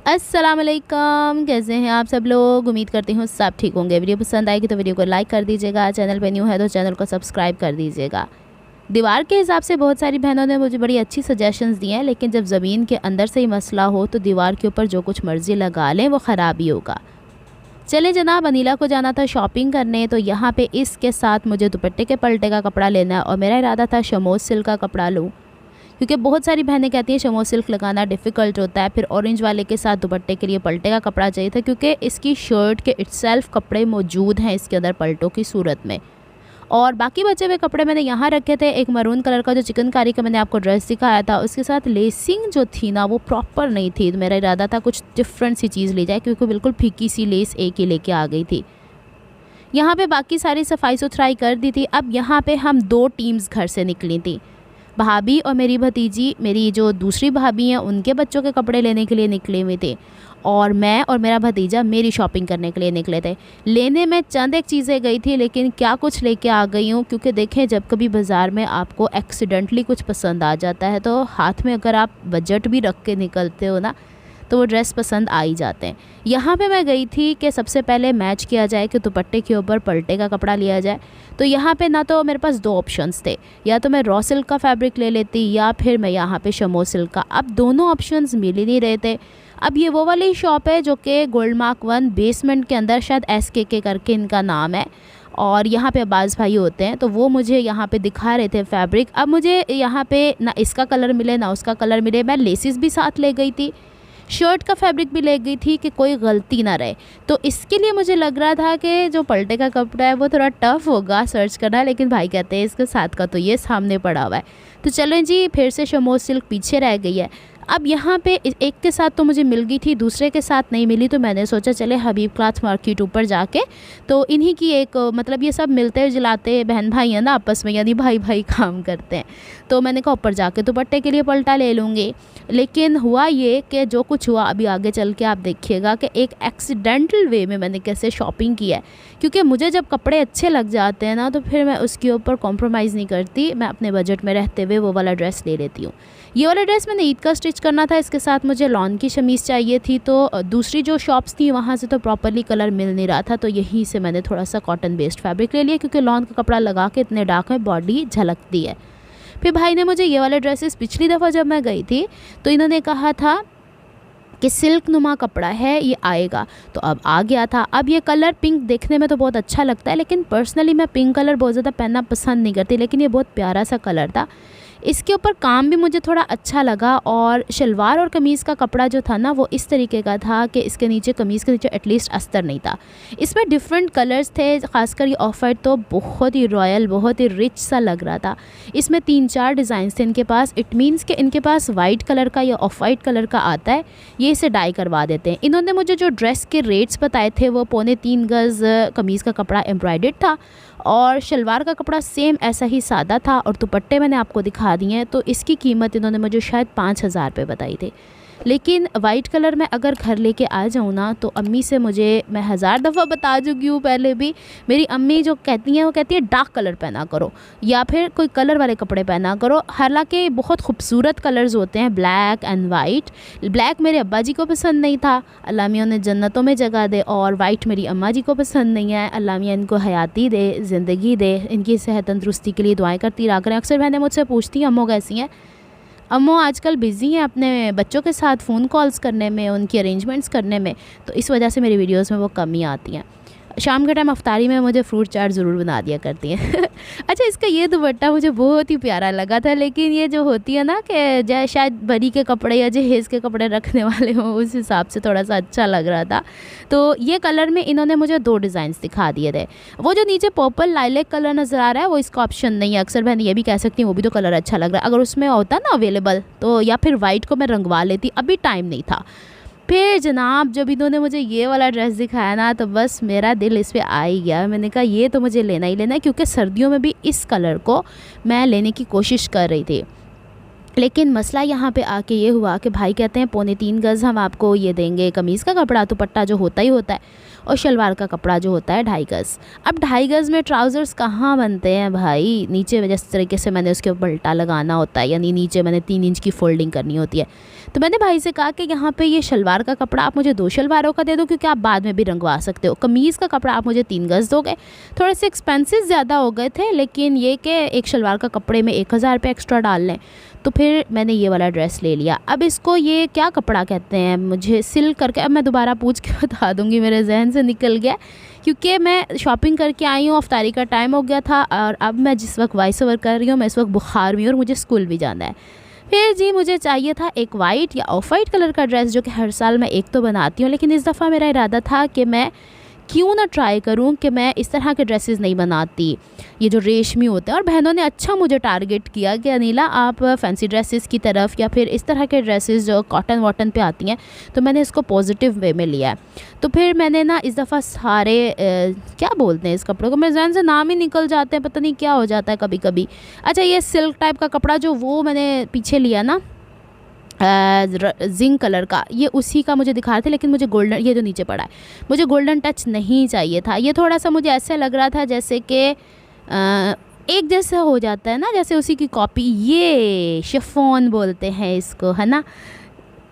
अस्सलाम वालेकुम, कैसे हैं आप सब लोग। उम्मीद करती हूँ सब ठीक होंगे। वीडियो पसंद आएगी तो वीडियो को लाइक कर दीजिएगा, चैनल पे न्यू है तो चैनल को सब्सक्राइब कर दीजिएगा। दीवार के हिसाब से बहुत सारी बहनों ने मुझे बड़ी अच्छी सजेशंस दी हैं, लेकिन जब ज़मीन के अंदर से ही मसला हो तो दीवार के ऊपर जो कुछ मर्ज़ी लगा लें वो ख़राब ही होगा। चले जनाब, अनीला को जाना था शॉपिंग करने, तो यहाँ पे इसके साथ मुझे दुपट्टे के पलटे का कपड़ा लेना है और मेरा इरादा था शमोज सिल्क का कपड़ा लूँ, क्योंकि बहुत सारी बहनें कहती हैं शमो सिल्क लगाना डिफ़िकल्ट होता है। फिर ऑरेंज वाले के साथ दुपट्टे के लिए पलटे का कपड़ा चाहिए था, क्योंकि इसकी शर्ट के इट्सेल्फ कपड़े मौजूद हैं इसके अंदर पलटों की सूरत में। और बाकी बचे हुए कपड़े मैंने यहाँ रखे थे। एक मरून कलर का जो चिकनकारी का मैंने आपको ड्रेस दिखाया था, उसके साथ लेसिंग जो थी ना वो प्रॉपर नहीं थी, तो मेरा इरादा था कुछ डिफरेंट सी चीज़ ली जाए, क्योंकि बिल्कुल फीकी सी लेस एक ही लेके आ गई थी। यहाँ पे बाकी सारी सफाई सुथराई कर दी थी। अब यहाँ पे हम दो टीम्स घर से निकली थी, भाभी और मेरी भतीजी। मेरी जो दूसरी भाभी हैं उनके बच्चों के कपड़े लेने के लिए निकले हुए थे, और मैं और मेरा भतीजा मेरी शॉपिंग करने के लिए निकले थे। लेने में चंद एक चीज़ें गई थी, लेकिन क्या कुछ लेके आ गई हूँ, क्योंकि देखें जब कभी बाज़ार में आपको एक्सीडेंटली कुछ पसंद आ जाता है तो हाथ में अगर आप बजट भी रख के निकलते हो ना तो वो ड्रेस पसंद आ ही जाते हैं। यहाँ पे मैं गई थी कि सबसे पहले मैच किया जाए कि दुपट्टे के ऊपर पलटे का कपड़ा लिया जाए। तो यहाँ पे ना तो मेरे पास दो ऑप्शंस थे, या तो मैं रॉ सिल्क का फैब्रिक ले लेती या फिर मैं यहाँ पे शमो सिल्क का। अब दोनों ऑप्शंस मिल ही नहीं रहे थे। अब ये वो वाली शॉप है जो कि गोल्ड मार्क 1 बेसमेंट के अंदर, शायद SKK करके इनका नाम है, और यहाँ पे अब्बास भाई होते हैं, तो वो मुझे यहाँ पे दिखा रहे थे फैब्रिक। अब मुझे यहाँ पे ना इसका कलर मिले ना उसका कलर मिले। मैं लेसिस भी साथ ले गई थी, शर्ट का फैब्रिक भी ले गई थी कि कोई गलती ना रहे। तो इसके लिए मुझे लग रहा था कि जो पलटे का कपड़ा है वो थोड़ा टफ़ होगा सर्च करना, लेकिन भाई कहते हैं इसके साथ का तो ये सामने पड़ा हुआ है। तो चलें जी, फिर से शमो सिल्क पीछे रह गई है। अब यहाँ पे एक के साथ तो मुझे मिल गई थी, दूसरे के साथ नहीं मिली, तो मैंने सोचा चले हबीब क्लॉथ मार्केट ऊपर जाके तो इन्हीं की एक, मतलब ये सब मिलते जुलाते बहन भाई हैं ना आपस में, यानी भाई भाई काम करते हैं। तो मैंने कहा ऊपर जाके दुपट्टे के लिए पलटा ले लूँगी। लेकिन हुआ ये कि जो कुछ हुआ अभी आगे चल के आप देखिएगा कि एक एक्सीडेंटल वे में मैंने कैसे शॉपिंग की है, क्योंकि मुझे जब कपड़े अच्छे लग जाते हैं ना तो फिर मैं उसके ऊपर कॉम्प्रोमाइज़ नहीं करती। मैं अपने बजट में रहते हुए वो वाला ड्रेस ले लेती हूँ। ये वाला ड्रेस मैंने ईद का स्टिच करना था, इसके साथ मुझे लॉन की शमीज़ चाहिए थी। तो दूसरी जो शॉप्स थी वहाँ से तो प्रॉपरली कलर मिल नहीं रहा था, तो यहीं से मैंने थोड़ा सा कॉटन बेस्ड फैब्रिक ले लिया, क्योंकि लॉन का कपड़ा लगा के इतने डार्क में बॉडी झलकती है। फिर भाई ने मुझे ये वाले ड्रेसेस, पिछली दफ़ा जब मैं गई थी तो इन्होंने कहा था कि सिल्क नुमा कपड़ा है ये आएगा, तो अब आ गया था। अब ये कलर पिंक देखने में तो बहुत अच्छा लगता है, लेकिन पर्सनली मैं पिंक कलर बहुत ज़्यादा पहनना पसंद नहीं करती, लेकिन ये बहुत प्यारा सा कलर था। इसके ऊपर काम भी मुझे थोड़ा अच्छा लगा, और शलवार और कमीज़ का कपड़ा जो था ना वो इस तरीके का था कि इसके नीचे, कमीज़ के नीचे एटलीस्ट अस्तर नहीं था। इसमें डिफरेंट कलर्स थे, ख़ासकर ये ऑफ वाइट तो बहुत ही रॉयल, बहुत ही रिच सा लग रहा था। इसमें 3-4 डिज़ाइंस थे इनके पास। इट मीन्स कि इनके पास वाइट कलर का या ऑफ वाइट कलर का आता है, ये इसे डाई करवा देते हैं। इन्होंने मुझे जो ड्रेस के रेट्स बताए थे वो 3.25 गज़ कमीज़ का कपड़ा एम्ब्रॉयडर्ड था, और शलवार का कपड़ा सेम ऐसा ही सादा था, और दुपट्टे मैंने आपको दिखा दिए हैं। तो इसकी कीमत इन्होंने मुझे शायद 5,000 रुपये बताई थी। लेकिन वाइट कलर में अगर घर लेके आ जाऊँ ना तो अम्मी से मैं 1000 दफ़ा बता चुकी हूँ पहले भी। मेरी अम्मी जो कहती हैं वो कहती है डार्क कलर पहना करो या फिर कोई कलर वाले कपड़े पहना करो। हालांकि बहुत खूबसूरत कलर्स होते हैं, ब्लैक एंड वाइट। ब्लैक मेरे अब्बा जी को पसंद नहीं था, अल्लाह मियां उन्हें जन्नतों में जगह दे, और वाइट मेरी अम्मा जी को पसंद नहीं है, अल्लाह मियां इनको हयाती दे, ज़िंदगी दे, इनकी सेहत तंदुरुस्ती के लिए दुआएं करती रहा करें। अक्सर बहनें मुझसे पूछती हैं अम्मो कैसी हैं। अम्मो आजकल बिज़ी हैं अपने बच्चों के साथ फ़ोन कॉल्स करने में, उनकी अरेंजमेंट्स करने में, तो इस वजह से मेरी वीडियोस में वो कमी आती हैं। शाम के टाइम अफ्तारी में मुझे फ्रूट चाट ज़रूर बना दिया करती हैं। अच्छा, इसका ये दुपट्टा मुझे बहुत ही प्यारा लगा था, लेकिन ये जो होती है ना कि शायद बरी के कपड़े या जहेज़ के कपड़े रखने वाले हों, उस हिसाब से थोड़ा सा अच्छा लग रहा था। तो ये कलर में इन्होंने मुझे 2 डिज़ाइंस दिखा दिए थे। वो जो नीचे पर्पल लाइलेक कलर नज़र आ रहा है वो इसका ऑप्शन नहीं है। अक्सर बहन ये भी कह सकती हैं वो भी तो कलर अच्छा लग रहा है, अगर उसमें होता ना अवेलेबल तो, या फिर वाइट को मैं रंगवा लेती, अभी टाइम नहीं था। फिर जनाब जब इन्होंने मुझे ये वाला ड्रेस दिखाया ना तो बस मेरा दिल इस पे आ ही गया। मैंने कहा ये तो मुझे लेना ही लेना है, क्योंकि सर्दियों में भी इस कलर को मैं लेने की कोशिश कर रही थी। लेकिन मसला यहाँ पे आके ये हुआ कि भाई कहते हैं 3.25 गज़ हम आपको ये देंगे कमीज़ का कपड़ा, दुपट्टा जो होता ही होता है, और शलवार का कपड़ा जो होता है 2.5 गज़। अब 2.5 गज़ में ट्राउज़र्स कहाँ बनते हैं भाई, नीचे जिस तरीके से मैंने उसके ऊपर पल्टा लगाना होता है, यानी नीचे मैंने 3 इंच की फोल्डिंग करनी होती है, तो मैंने भाई से कहा कि यहाँ पे ये शलवार का कपड़ा आप मुझे 2 शलवारों का दे दो, क्योंकि आप बाद में भी रंगवा सकते हो। कमीज़ का कपड़ा आप मुझे 3 गज़ दोगे। थोड़े से एक्सपेंसेस ज़्यादा हो गए थे, लेकिन ये कि एक शलवार का कपड़े में 1000 रुपये एक्स्ट्रा डाल लें। तो फिर मैंने ये वाला ड्रेस ले लिया। अब इसको ये क्या कपड़ा कहते हैं, मुझे सिल करके, अब मैं दोबारा पूछ के बता दूँगी, मेरे जहन से निकल गया, क्योंकि मैं शॉपिंग करके आई हूँ, अफ्तारी का टाइम हो गया था, और अब मैं जिस वक्त वॉइस ओवर कर रही हूँ मैं इस वक्त बुखार में हूँ और मुझे स्कूल भी जाना है। फिर जी मुझे चाहिए था एक वाइट या ऑफ वाइट कलर का ड्रेस, जो कि हर साल मैं एक तो बनाती हूँ, लेकिन इस दफ़ा मेरा इरादा था कि मैं क्यों ना ट्राई करूं कि मैं इस तरह के ड्रेसेस नहीं बनाती, ये जो रेशमी होते हैं। और बहनों ने अच्छा मुझे टारगेट किया कि अनीला आप फैंसी ड्रेसेस की तरफ या फिर इस तरह के ड्रेसेस जो कॉटन वॉटन पे आती हैं, तो मैंने इसको पॉजिटिव वे में लिया है। तो फिर मैंने ना इस दफ़ा सारे क्या बोलते हैं इस कपड़ों को, मेरे जहन से नाम ही निकल जाते हैं, पता नहीं क्या हो जाता है कभी कभी। अच्छा, ये सिल्क टाइप का कपड़ा जो वो मैंने पीछे लिया ना जिंक कलर का, ये उसी का मुझे दिखा रहे थे, लेकिन मुझे गोल्डन, ये जो नीचे पड़ा है, मुझे गोल्डन टच नहीं चाहिए था। ये थोड़ा सा मुझे ऐसे लग रहा था जैसे कि एक जैसा हो जाता है ना, जैसे उसी की कॉपी। ये शिफॉन बोलते हैं इसको, है ना।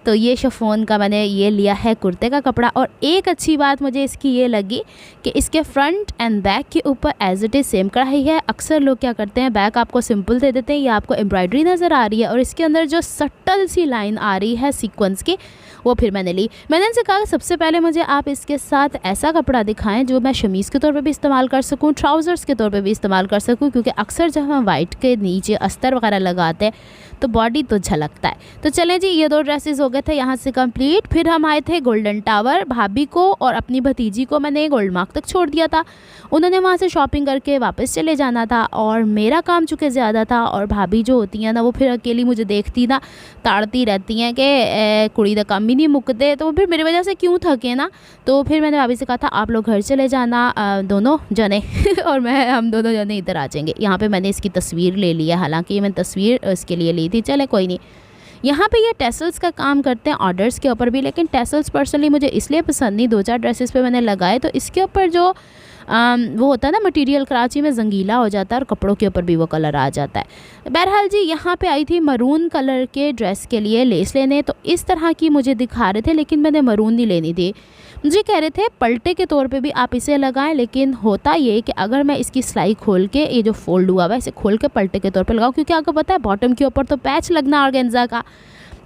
तो ये शिफॉन का मैंने ये लिया है कुर्ते का कपड़ा। और एक अच्छी बात मुझे इसकी ये लगी कि इसके फ्रंट एंड बैक के ऊपर एज इट इज़ सेम कढ़ाई है। अक्सर लोग क्या करते हैं, बैक आपको सिंपल दे देते हैं, या आपको एम्ब्रॉयडरी नज़र आ रही है और इसके अंदर जो सटल सी लाइन आ रही है सीक्वेंस की, वो फिर मैंने ली। मैंने इनसे कहा सबसे पहले मुझे आप इसके साथ ऐसा कपड़ा दिखाएं जो मैं शमीज़ के तौर पे भी इस्तेमाल कर सकूं, ट्राउज़र्स के तौर पे भी इस्तेमाल कर सकूं, क्योंकि अक्सर जब हम वाइट के नीचे अस्तर वगैरह लगाते हैं तो बॉडी तो झलकता है। तो चलें जी, ये 2 ड्रेसेस हो गए थे यहाँ से कंप्लीट। फिर हम आए थे गोल्डन टावर। भाभी को और अपनी भतीजी को मैंने गोल्ड मार्क तक छोड़ दिया था, उन्होंने वहाँ से शॉपिंग करके वापस चले जाना था, और मेरा काम चूँकि ज़्यादा था, और भाभी जो होती हैं ना वो फिर अकेली मुझे देखती ना ताड़ती रहती हैं कि कुड़ी दा काम ही नहीं मुकते, तो फिर मेरी वजह से क्यों थके ना। तो फिर मैंने भाभी से कहा था आप लोग घर चले जाना दोनों जने और हम दोनों जने इधर आ जाएंगे। यहाँ पे मैंने इसकी तस्वीर ले ली है, हालांकि मैंने तस्वीर इसके लिए ली थी, चले कोई नहीं। यहाँ पे ये टेसल्स का काम करते हैं ऑर्डर्स के ऊपर भी, लेकिन टेसल्स पर्सनली मुझे इसलिए पसंद नहीं, 2-4 ड्रेसेस पे मैंने लगाए तो इसके ऊपर जो वो होता है ना मटेरियल, कराची में जंगीला हो जाता है और कपड़ों के ऊपर भी वो कलर आ जाता है। बहरहाल जी, यहाँ पे आई थी मरून कलर के ड्रेस के लिए लेस लेने, तो इस तरह की मुझे दिखा रहे थे, लेकिन मैंने मरून नहीं लेनी थी। मुझे कह रहे थे पलटे के तौर पे भी आप इसे लगाएं, लेकिन होता ये कि अगर मैं इसकी सिलाई खोल के, ये जो फोल्ड हुआ हुआ है इसे खोल के पलटे के तौर पे लगाऊं, क्योंकि आपको पता है बॉटम के ऊपर तो पैच लगना ऑर्गेन्जा का,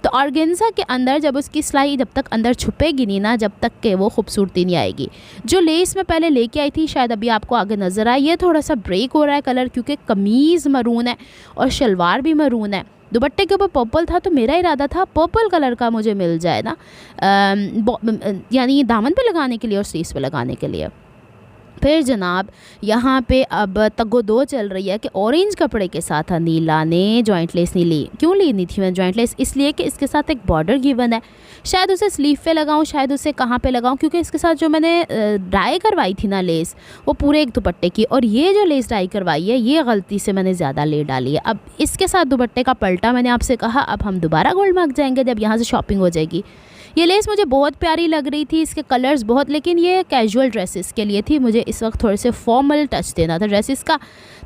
तो ऑर्गेन्जा के अंदर जब उसकी सिलाई जब तक अंदर छुपेगी नहीं ना, जब तक के वो खूबसूरती नहीं आएगी। जो लेस मैं पहले लेके आई थी, शायद अभी आपको आगे नज़र आए, ये थोड़ा सा ब्रेक हो रहा है कलर, क्योंकि कमीज़ मरून है और शलवार भी मरून है। दुपट्टे के ऊपर पर्पल था, तो मेरा इरादा था पर्पल कलर का मुझे मिल जाए ना, यानी दामन पे लगाने के लिए और स्लीव्स पे लगाने के लिए। फिर जनाब यहाँ पे अब तगो-दो चल रही है कि ऑरेंज कपड़े के साथ अनीला ने जॉइंट लेस नहीं ली। क्यों ली नहीं थी मैं जॉइंट लेस? इसलिए कि इसके साथ एक बॉर्डर गिवन है, शायद उसे स्लीव पे लगाऊं, शायद उसे कहाँ पे लगाऊं, क्योंकि इसके साथ जो मैंने डाई करवाई थी ना लेस, वो पूरे एक दुपट्टे की, और ये जो लेस डाई करवाई है ये गलती से मैंने ज़्यादा ले डाली है। अब इसके साथ दुपट्टे का पलटा मैंने आपसे कहा, अब हम दोबारा गोल्ड मार्क जाएंगे जब यहाँ से शॉपिंग हो जाएगी। ये लेस मुझे बहुत प्यारी लग रही थी, इसके कलर्स बहुत, लेकिन ये कैजुअल ड्रेसेस के लिए थी, मुझे इस वक्त थोड़े से फॉर्मल टच देना था ड्रेसेस का।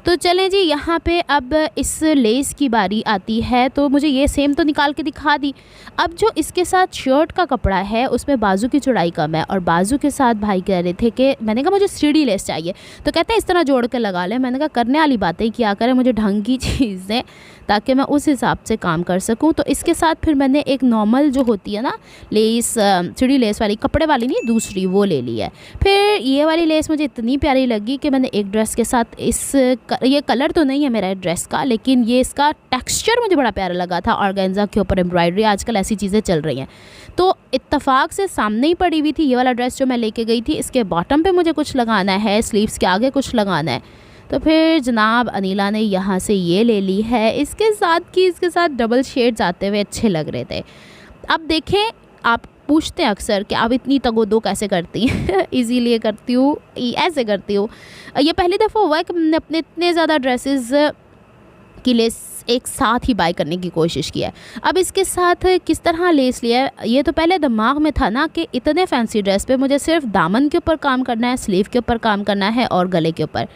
तो चलें जी, यहाँ पे अब इस लेस की बारी आती है, तो मुझे ये सेम तो निकाल के दिखा दी। अब जो इसके साथ शर्ट का कपड़ा है उसमें बाजू की चौड़ाई कम है, और बाजू के साथ भाई कह रहे थे कि, मैंने कहा मुझे 3D लेस चाहिए, तो कहते हैं इस तरह जोड़ के लगा लें। मैंने कहा करने वाली बातें क्या करें, मुझे ढंग की चीज़ें ताकि मैं उस हिसाब से काम कर सकूं। तो इसके साथ फिर मैंने एक नॉर्मल जो होती है ना लेस, 3D लेस वाली, कपड़े वाली नहीं दूसरी, वो ले ली है। फिर ये वाली लेस मुझे इतनी प्यारी लगी कि मैंने एक ड्रेस के साथ ये कलर तो नहीं है मेरा ड्रेस का, लेकिन ये इसका टेक्सचर मुझे बड़ा प्यारा लगा था, ऑर्गेन्जा के ऊपर एम्ब्रॉयडरी, आजकल ऐसी चीज़ें चल रही हैं, तो इत्तफाक से सामने ही पड़ी हुई थी ये वाला ड्रेस जो मैं लेके गई थी। इसके बॉटम पे मुझे कुछ लगाना है, स्लीव्स के आगे कुछ लगाना है, तो फिर जनाब अनीला ने यहाँ से ये ले ली है, इसके साथ डबल शेड्स आते हुए अच्छे लग रहे थे। अब देखें, आप पूछते हैं अक्सर कि आप इतनी तगो-दो कैसे करती हैं इसीलिए करती हूँ, ऐसे करती हूँ। ये पहली दफ़ा हुआ है कि मैंने अपने इतने ज़्यादा ड्रेसेस की लेस एक साथ ही बाय करने की कोशिश की है। अब इसके साथ किस तरह लेस लिया है, ये तो पहले दिमाग में था ना कि इतने फैंसी ड्रेस पे मुझे सिर्फ दामन के ऊपर काम करना है, स्लीव के ऊपर काम करना है और गले के ऊपर।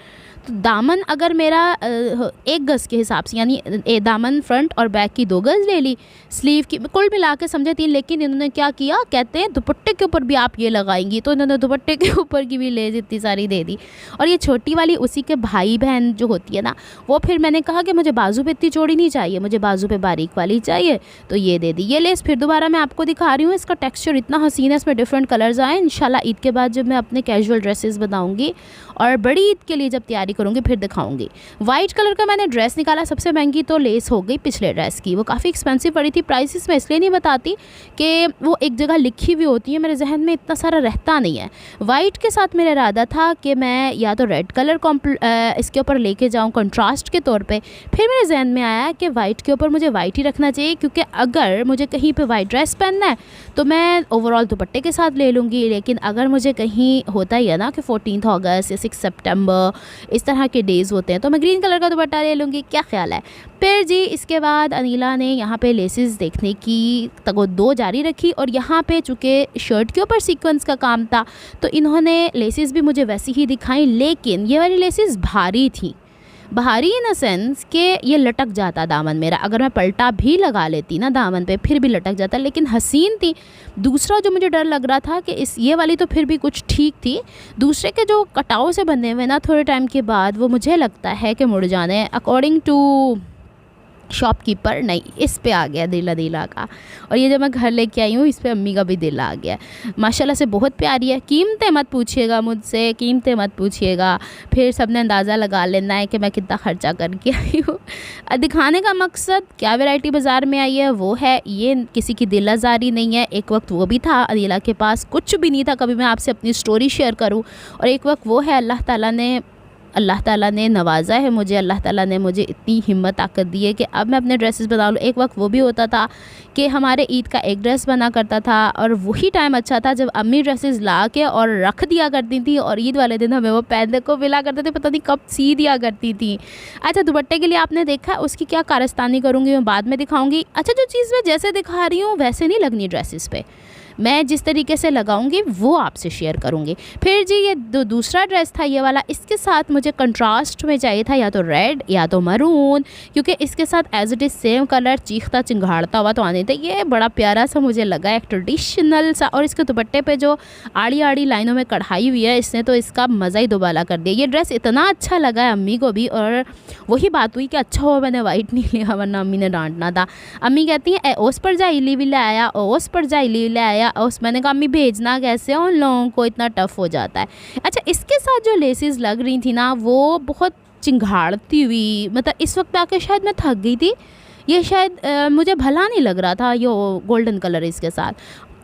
तो दामन अगर मेरा 1 गज़ के हिसाब से, यानी दामन फ्रंट और बैक की 2 गज़ ले ली, स्लीव की कुल मिला के समझे 3। लेकिन इन्होंने क्या किया, कहते हैं दुपट्टे के ऊपर भी आप ये लगाएंगी, तो इन्होंने दुपट्टे के ऊपर की भी लेस इतनी सारी दे दी। और ये छोटी वाली उसी के भाई बहन जो होती है ना, वो फिर मैंने कहा कि मुझे बाजू पे इतनी चौड़ी नहीं चाहिए, मुझे बाजू पे बारीक वाली चाहिए, तो ये दे दी। ये लेस फिर दोबारा मैं आपको दिखा रही हूँ, इसका टेक्सचर इतना हसीन है, इसमें डिफरेंट कलर्स आए। इंशाल्लाह ईद के बाद जब मैं अपने कैजुअल ड्रेसेस बनाऊंगी और बड़ी ईद के लिए जब तैयारी करूँगी फिर दिखाऊंगी। वाइट कलर का मैंने ड्रेस निकाला, सबसे महंगी तो लेस हो गई पिछले ड्रेस की, वो काफ़ी एक्सपेंसिव पड़ी थी। प्राइसेस मैं इसलिए नहीं बताती कि वो एक जगह लिखी हुई होती है, मेरे जहन में इतना सारा रहता नहीं है। वाइट के साथ मेरा इरादा था कि मैं या तो रेड कलर इसके ऊपर लेके जाऊँ कंट्रास्ट के तौर पे। फिर मेरे जहन में आया कि वाइट के ऊपर मुझे वाइट ही रखना चाहिए, क्योंकि अगर मुझे कहीं पे वाइट ड्रेस पहनना है तो मैं ओवरऑल दुपट्टे के साथ ले लूँगी। लेकिन अगर मुझे कहीं होता ही है ना कि 14 अगस्त या 6 सितंबर इस तरह के डेज़ होते हैं, तो मैं ग्रीन कलर का दुपट्टा ले लूँगी। क्या ख्याल है? फिर जी इसके बाद अनीला ने यहाँ पे लेसेस देखने की तगोदो जारी रखी, और यहाँ पे चूँकि शर्ट के ऊपर सीक्वेंस का काम था तो इन्होंने लेसेस भी मुझे वैसी ही दिखाई, लेकिन ये वाली लेसेस भारी थी। भारी इन अ सेंस कि ये लटक जाता दामन मेरा, अगर मैं पलटा भी लगा लेती ना दामन पे फिर भी लटक जाता, लेकिन हसीन थी। दूसरा जो मुझे डर लग रहा था कि ये वाली तो फिर भी कुछ ठीक थी, दूसरे के जो कटाव से बने हुए ना थोड़े टाइम के बाद वो मुझे लगता है कि मुड़ जाने। अकॉर्डिंग टू शॉपकीपर नहीं, इस पे आ गया दिल अदीला का। और ये जब मैं घर लेके आई हूँ इस पे अम्मी का भी दिल आ गया। माशाल्लाह से बहुत प्यारी है। कीमतें मत पूछिएगा मुझसे, कीमतें मत पूछिएगा, फिर सबने अंदाज़ा लगा लेना है कि मैं कितना ख़र्चा करके आई हूँ। दिखाने का मकसद क्या वैरायटी बाज़ार में आई है वो है, ये किसी की दिल आज़ारी नहीं है। एक वक्त वो भी था अदीला के पास कुछ भी नहीं था, कभी मैं आपसे अपनी स्टोरी शेयर करूँ, और एक वक्त वो है अल्लाह ताला ने नवाजा है मुझे, अल्लाह ताला ने मुझे इतनी हिम्मत ताकत दी है कि अब मैं अपने ड्रेसेस बना लूँ। एक वक्त वो भी होता था कि हमारे ईद का एक ड्रेस बना करता था, और वही टाइम अच्छा था जब अम्मी ड्रेसेस ला के और रख दिया करती थी, और ईद वाले दिन हमें वो पहनने को मिला करते थे, पता नहीं कब सी दिया करती थी। अच्छा, दुपट्टे के लिए आपने देखा, उसकी क्या कारस्तानी करूँगी मैं बाद में दिखाऊँगी। अच्छा, जो चीज़ मैं जैसे दिखा रही हूँ वैसे नहीं लगनी ड्रेसेस पे, मैं जिस तरीके से लगाऊंगी वो आपसे शेयर करूंगी। फिर जी ये दूसरा ड्रेस था ये वाला, इसके साथ मुझे कंट्रास्ट में चाहिए था या तो रेड या तो मरून, क्योंकि इसके साथ as it is same colour चीखता चिंगाड़ता हुआ तो आने थे। ये बड़ा प्यारा सा मुझे लगा, एक ट्रेडिशनल सा, और इसके दुपट्टे पे जो आड़ी आड़ी लाइनों में कढ़ाई हुई है इसने तो इसका मज़ा ही दोबाला कर दिया। ये ड्रेस इतना अच्छा लगा है अम्मी को भी, और वही बात हुई कि अच्छा हुआ मैंने वाइट नहीं लिया वरना अम्मी ने डांटना था। अम्मी कहती हैं ओस पर जा इली भी ले आया, ओस पर जा इली ले आया, उस मैंने कहा अम्मी भेजना कैसे, उन लोगों को इतना टफ हो जाता है। अच्छा, इसके साथ जो लेसेस लग रही थी ना वो बहुत चिंगाड़ती हुई, मतलब इस वक्त आके शायद मैं थक गई थी, ये शायद मुझे भला नहीं लग रहा था ये गोल्डन कलर इसके साथ,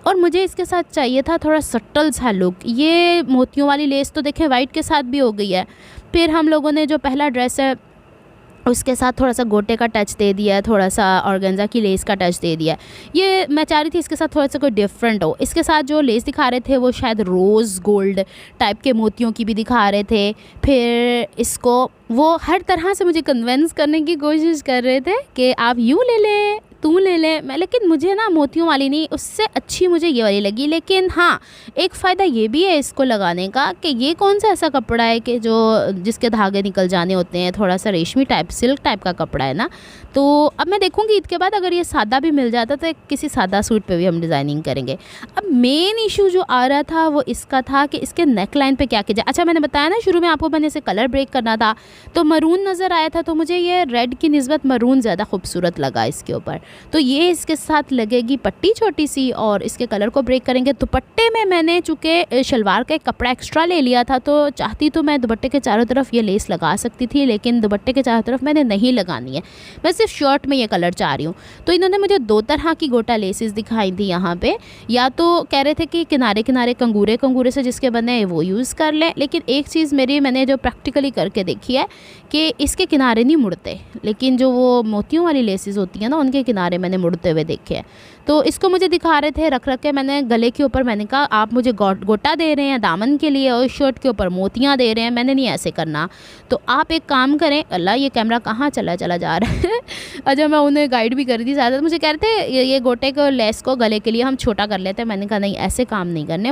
और मुझे इसके साथ चाहिए था थोड़ा सटल सा लुक। ये मोतियों वाली लेस तो देखें वाइट के साथ भी हो गई है, फिर हम लोगों ने जो पहला ड्रेस है उसके साथ थोड़ा सा गोटे का टच दे दिया है, थोड़ा सा ऑर्गेन्जा की लेस का टच दे दिया है। ये मैं चाह रही थी इसके साथ थोड़ा सा कोई डिफरेंट हो। इसके साथ जो लेस दिखा रहे थे वो शायद रोज़ गोल्ड टाइप के मोतियों की भी दिखा रहे थे। फिर इसको वो हर तरह से मुझे कन्विंस करने की कोशिश कर रहे थे कि आप यूँ ले लें, तू ले ले, मैं, लेकिन मुझे ना मोतियों वाली नहीं, उससे अच्छी मुझे ये वाली लगी। लेकिन हाँ, एक फ़ायदा ये भी है इसको लगाने का कि ये कौन सा ऐसा कपड़ा है कि जो जिसके धागे निकल जाने होते हैं, थोड़ा सा रेशमी टाइप सिल्क टाइप का कपड़ा है ना। तो अब मैं देखूँगी ईद के बाद अगर ये सादा भी मिल जाता तो किसी सादा सूट पे भी हम डिज़ाइनिंग करेंगे। अब मेन इशू जो आ रहा था वो इसका था कि इसके नेक लाइन पे क्या किया जाए। अच्छा, मैंने बताया ना शुरू में आपको मैंने इसे कलर ब्रेक करना था, तो मरून नज़र आया था, तो मुझे ये रेड की निस्बत मरून ज़्यादा खूबसूरत लगा इसके ऊपर। तो ये इसके साथ लगेगी पट्टी छोटी सी, और इसके कलर को ब्रेक करेंगे। दुपट्टे में मैंने चूँकि शलवार का एक कपड़ा एक्स्ट्रा ले लिया था, तो चाहती तो मैं दुपट्टे के चारों तरफ ये लेस लगा सकती थी, लेकिन दुपट्टे के चारों तरफ मैंने नहीं लगानी है, मैं सिर्फ शर्ट में ये कलर चाह रही हूँ। तो इन्होंने मुझे दो तरह की गोटा लेसेस दिखाई थी यहाँ पे, या तो कह रहे थे कि किनारे किनारे कंगूरे से जिसके बने हैं वो यूज़ कर लें, लेकिन एक चीज़ मैंने जो प्रैक्टिकली करके देखी है कि इसके किनारे नहीं मुड़ते, लेकिन जो वो मोतियों वाली लेसेस होती हैं ना उनके किनारे मैंने मुड़ते हुए देखे हैं। तो इसको मुझे दिखा रहे थे रख रख के, मैंने गले के ऊपर मैंने कहा आप मुझे गोटा दे रहे हैं दामन के लिए और शर्ट के ऊपर मोतियाँ दे रहे हैं, मैंने नहीं ऐसे करना। तो आप एक काम करें, अल्लाह ये कैमरा कहाँ चला जा रहा है अच्छा मैं उन्हें गाइड भी कर रही थी ज़्यादा, मुझे कह रहे थे ये गोटे को लेस को गले के लिए हम छोटा कर लेते हैं। मैंने कहा नहीं ऐसे काम नहीं करने,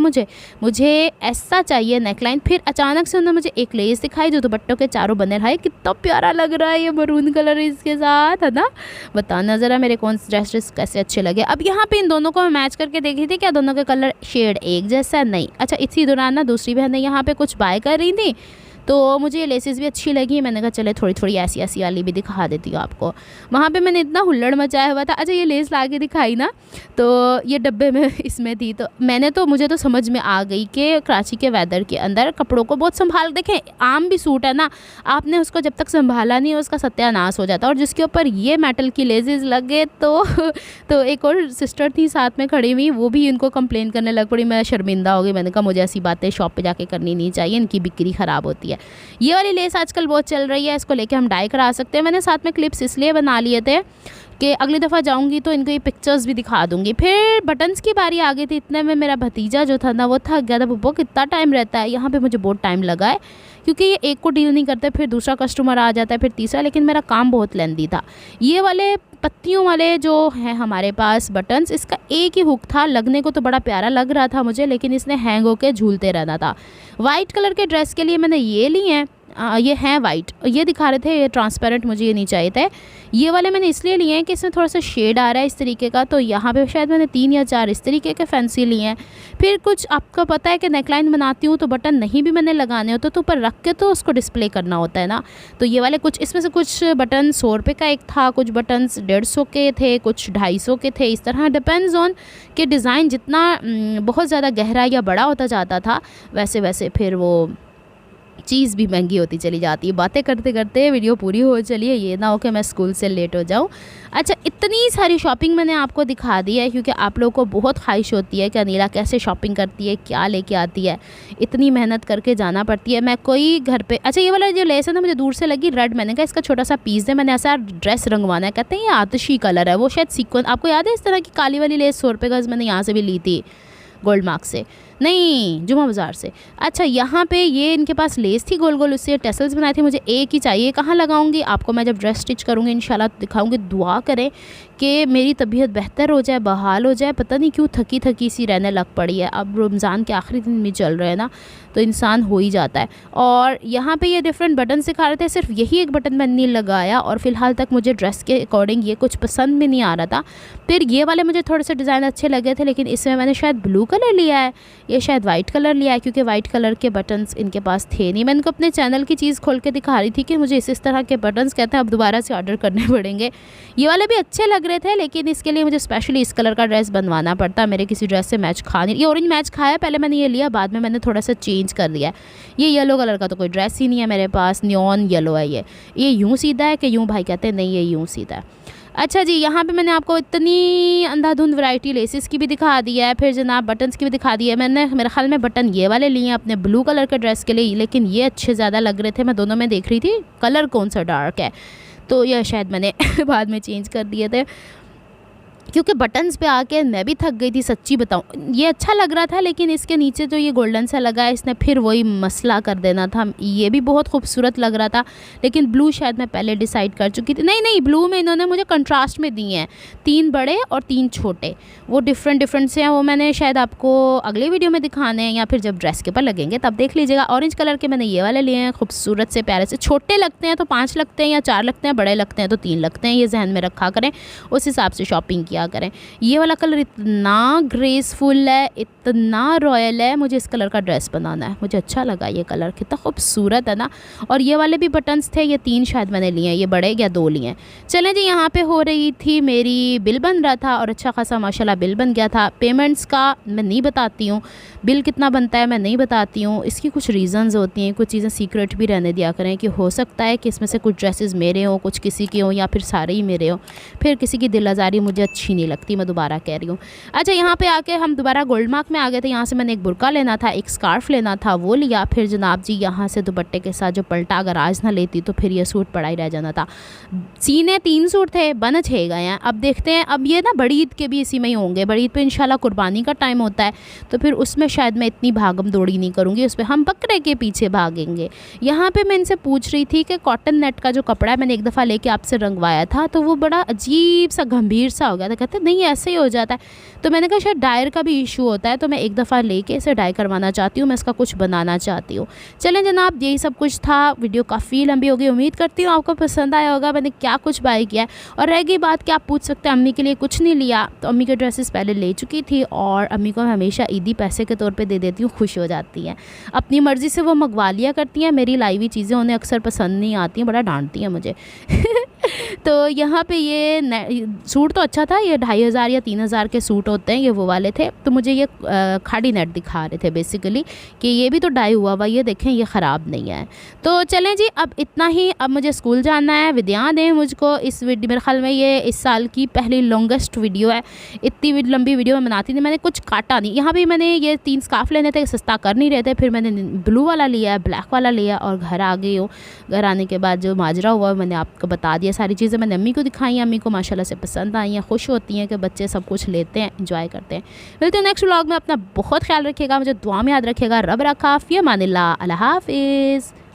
मुझे ऐसा चाहिए नेकलाइन। फिर अचानक से उन्होंने मुझे एक लेस दिखाई जो दुपट्टों के चारों बंधे है, कितना प्यारा लग रहा है ये मरून कलर इसके साथ, है ना। बताना ज़रा मेरे कौन से ड्रेसेस कैसे अच्छे लगे। अब यहाँ पे इन दोनों को मैं मैच करके देखी थी, क्या दोनों का कलर शेड एक जैसा नहीं। अच्छा इसी दौरान ना दूसरी बहन ने यहाँ पे कुछ बाय कर रही थी, तो मुझे ये लेसेस भी अच्छी लगी। मैंने कहा चले थोड़ी थोड़ी ऐसी ऐसी वाली भी दिखा देती हूँ आपको। वहाँ पे मैंने इतना हुल्लड़ मचाया हुआ था। अच्छा ये लेस ला के दिखाई ना, तो ये डब्बे में इसमें थी, तो मुझे तो समझ में आ गई कि कराची के वेदर के अंदर कपड़ों को बहुत संभाल, देखें आम भी सूट है ना, आपने उसको जब तक संभाला नहीं उसका सत्यानाश हो जाता। और जिसके ऊपर ये मेटल की लेसेस लगे तो एक और सिस्टर थी साथ में खड़ी हुई, वो भी इनको कंप्लेन करने लग पड़ी। मैं शर्मिंदा हो गई, मैंने कहा मुझे ऐसी बातें शॉप पे जाके करनी नहीं चाहिए, इनकी बिक्री ख़राब होती है। ये वाली लेस आजकल बहुत चल रही है, इसको लेके हम डाई करा सकते हैं। मैंने साथ में क्लिप्स इसलिए बना लिए थे कि अगली दफ़ा जाऊंगी तो इनको ये पिक्चर्स भी दिखा दूंगी। फिर बटन्स की बारी आ गई थी, इतने में मेरा भतीजा जो था ना वो थक गया था। वो कितना टाइम रहता है यहाँ पे, मुझे बहुत टाइम लगा है क्योंकि ये एक को डील नहीं करते, फिर दूसरा कस्टमर आ जाता है, फिर तीसरा, लेकिन मेरा काम बहुत लेंदी था। ये वाले पत्तियों वाले जो हैं हमारे पास बटन्स, इसका एक ही हुक था, लगने को तो बड़ा प्यारा लग रहा था मुझे, लेकिन इसने हैंग होकर झूलते रहना था। वाइट कलर के ड्रेस के लिए मैंने ये लिए हैं, ये हैं वाइट, ये दिखा रहे थे, ये ट्रांसपेरेंट मुझे ये नहीं चाहिए थे। ये वाले मैंने इसलिए लिए हैं कि इसमें थोड़ा सा शेड आ रहा है इस तरीके का, तो यहाँ पे शायद मैंने 3 या 4 इस तरीके के फैंसी लिए हैं। फिर कुछ आपको पता है कि नेकलाइन बनाती हूँ तो बटन नहीं भी मैंने लगाने होते तो ऊपर रख के तो उसको डिस्प्ले करना होता है ना, तो ये वाले कुछ इसमें से कुछ बटन 100 रुपये का एक था, कुछ बटन 150 के थे, कुछ 250 के थे, इस तरह डिपेंड्स ऑन कि डिज़ाइन जितना बहुत ज़्यादा गहरा या बड़ा होता जाता था वैसे वैसे फिर वो चीज़ भी महंगी होती चली जाती है। बातें करते करते वीडियो पूरी हो चली है, ये ना हो कि मैं स्कूल से लेट हो जाऊँ। अच्छा इतनी सारी शॉपिंग मैंने आपको दिखा दी है क्योंकि आप लोगों को बहुत ख्वाहिश होती है कि अनीला कैसे शॉपिंग करती है, क्या लेके आती है, इतनी मेहनत करके जाना पड़ती है। मैं कोई घर पे, अच्छा ये वाला जो लेस है ना मुझे दूर से लगी रेड, मैंने कहा इसका छोटा सा पीस दे, मैंने ऐसा ड्रेस रंगवाना है। कहते हैं ये आतिशी कलर है, वो शायद सीक्वेंस, आपको याद है इस तरह की काली वाली लेस 100 रुपये गज़ मैंने यहाँ से भी ली थी, गोल्ड मार्क से नहीं, जुमा बाज़ार से। अच्छा यहाँ पे ये इनके पास लेस थी गोल गोल, उससे टेसल्स बनाए थे, मुझे एक ही चाहिए। कहाँ लगाऊंगी आपको मैं जब ड्रेस स्टिच करूँगी इंशाल्लाह दिखाऊंगी। दुआ करें कि मेरी तबीयत बेहतर हो जाए, बहाल हो जाए। पता नहीं क्यों थकी थकी सी रहने लग पड़ी है, अब रमज़ान के आखिरी दिन में चल रहे हैं ना, तो इंसान हो ही जाता है। और यहाँ पे ये डिफरेंट बटन सिखा रहे थे, सिर्फ यही एक बटन मैंने नहीं लगाया और फ़िलहाल तक मुझे ड्रेस के अकॉर्डिंग ये कुछ पसंद भी नहीं आ रहा था। फिर ये वाले मुझे थोड़े से डिज़ाइन अच्छे लगे थे, लेकिन इसमें मैंने शायद ब्लू कलर लिया है, ये शायद वाइट कलर लिया है क्योंकि वाइट कलर के बटन्स इनके पास थे नहीं। मैं इनको अपने चैनल की चीज़ खोल के दिखा रही थी कि मुझे इस तरह के बटन्स कहते हैं, अब दोबारा से ऑर्डर करने पड़ेंगे। ये वाले भी अच्छे लग रहे थे, लेकिन इसके लिए मुझे स्पेशली इस कलर का ड्रेस बनवाना पड़ता, मेरे किसी ड्रेस से मैच खा नहीं। ये ऑरेंज मैच खाया, पहले मैंने ये लिया, बाद में मैंने थोड़ा सा चेंज कर दिया। ये येलो कलर का तो कोई ड्रेस ही नहीं है मेरे पास, न्योन येलो है ये यूँ सीधा है कि यूँ, भाई कहते हैं नहीं ये यूँ सीधा है। अच्छा जी यहाँ पे मैंने आपको इतनी अंधाधुंध वैरायटी लेसेस की भी दिखा दी है, फिर जनाब बटन्स की भी दिखा दी है। मैंने मेरे ख्याल में बटन ये वाले लिए हैं अपने ब्लू कलर के ड्रेस के लिए, लेकिन ये अच्छे ज़्यादा लग रहे थे। मैं दोनों में देख रही थी कलर कौन सा डार्क है, तो यह शायद मैंने बाद में चेंज कर दिए थे क्योंकि बटन्स पे आके मैं भी थक गई थी सच्ची बताऊँ। ये अच्छा लग रहा था, लेकिन इसके नीचे जो ये गोल्डन सा लगा है इसने फिर वही मसला कर देना था। ये भी बहुत खूबसूरत लग रहा था, लेकिन ब्लू शायद मैं पहले डिसाइड कर चुकी थी। नहीं ब्लू में इन्होंने मुझे कंट्रास्ट में दिए हैं, 3 बड़े और 3 छोटे, वो डिफरेंट से हैं। वो मैंने शायद आपको अगले वीडियो में दिखाने हैं या फिर जब ड्रेस के ऊपर लगेंगे तब देख लीजिएगा। ऑरेंज कलर के मैंने ये वाले लिए हैं, खूबसूरत से प्यारे से। छोटे लगते हैं तो 5 लगते हैं या 4 लगते हैं, बड़े लगते हैं तो 3 लगते हैं, ये जहन में रखा करें, उस हिसाब से शॉपिंग किया करें। ये वाला कलर इतना ग्रेसफुल है, इतना रॉयल है, मुझे इस कलर का ड्रेस बनाना है। मुझे अच्छा लगा ये कलर, कितना खूबसूरत है ना। और ये वाले भी बटन्स थे, ये 3 शायद मैंने लिए हैं, ये बड़े या 2 लिए हैं। चलें जी यहाँ पे हो रही थी मेरी बिल बन रहा था और अच्छा खासा माशाल्लाह बिल बन गया था। पेमेंट्स का मैं नहीं बताती हूँ, बिल कितना बनता है मैं नहीं बताती हूँ, इसकी कुछ रीज़न्स होती हैं, कुछ चीज़ें सीक्रेट भी रहने दिया करें कि हो सकता है कि इसमें से कुछ ड्रेसेस मेरे हों, कुछ किसी के हों या फिर सारे ही मेरे हों। फिर किसी की दिल आज़ारी मुझे अच्छी अच्छी नहीं लगती, मैं दोबारा कह रही हूँ। अच्छा, यहाँ पे आके हम दोबारा गोल्ड मार्क में आ गए थे। यहाँ से मैंने एक बुर्का लेना था, एक स्कार्फ़ लेना था, वो लिया। फिर जनाब जी यहाँ से दुपट्टे के साथ जो पलटा अगर आज ना लेती तो फिर ये सूट पड़ा ही रह जाना था। सीने 3 सूट थे, बन 6 गए हैं। अब देखते हैं, अब ये ना बड़ी ईद के भी इसी में ही होंगे। बड़ी ईद पे इंशाल्लाह कुर्बानी का टाइम होता है, तो फिर उसमें शायद मैं इतनी भागम दौड़ी नहीं करूँगी, उस पर हम बकरे के पीछे भागेंगे। यहाँ पे मैं इनसे पूछ रही थी कि कॉटन नेट का जो कपड़ा है मैंने एक दफ़ा लेके आपसे रंगवाया था, तो वो बड़ा अजीब सा गंभीर सा हो गया था। कहते नहीं ऐसे ही हो जाता है। तो मैंने कहा शायद डायर का भी इशू होता है, तो मैं एक दफ़ा लेके इसे डाई करवाना चाहती हूँ, मैं इसका कुछ बनाना चाहती हूँ। चलें जनाब, यही सब कुछ था। वीडियो काफ़ी लंबी हो गई, उम्मीद करती हूँ आपको पसंद आया होगा मैंने क्या कुछ बाय किया है। और रह गई बात कि आप पूछ सकते हैं अम्मी के लिए कुछ नहीं लिया, तो अम्मी के ड्रेसेस पहले ले चुकी थी और अम्मी को हमेशा ईदी पैसे के तौर पे दे देती हूँ, खुश हो जाती हैं। अपनी मर्ज़ी से वो मंगवा लिया करती हैं, मेरी लाई हुई चीज़ें उन्हें अक्सर पसंद नहीं आती हैं, बड़ा डांटती हैं मुझे। तो यहाँ पे ये सूट तो अच्छा था, ये 2500 या 3000 के सूट होते हैं, ये वो वाले थे। तो मुझे ये खाड़ी नेट दिखा रहे थे बेसिकली कि ये भी तो डाई हुआ हुआ, ये देखें ये ख़राब नहीं है। तो चलें जी, अब इतना ही। अब मुझे स्कूल जाना है, विद्या दें मुझको। इस वीडियो मेरे ख्याल में ये इस साल की पहली लॉन्गेस्ट वीडियो है। इतनी लंबी वीडियो मैं बनाती थी, मैंने कुछ काटा नहीं। यहाँ भी मैंने ये 3 स्कार्फ लेने थे, सस्ता कर नहीं रहे थे, फिर मैंने ब्लू वाला लिया, ब्लैक वाला लिया और घर आ गई हूँ। घर आने के बाद जो माजरा हुआ मैंने आपको बता दिया, सारी चीज़ें मैंने अम्मी को दिखाई। अम्मी को माशाल्लाह से पसंद आई हैं, खुश होती हैं कि बच्चे सब कुछ लेते हैं, एंजॉय करते हैं। मिलते हैं नेक्स्ट व्लॉग में। अपना बहुत ख्याल रखिएगा, मुझे दुआ में याद रखिएगा। रब रखा फ़ी अमानिल्लाह। अल्लाह हाफ़िज़।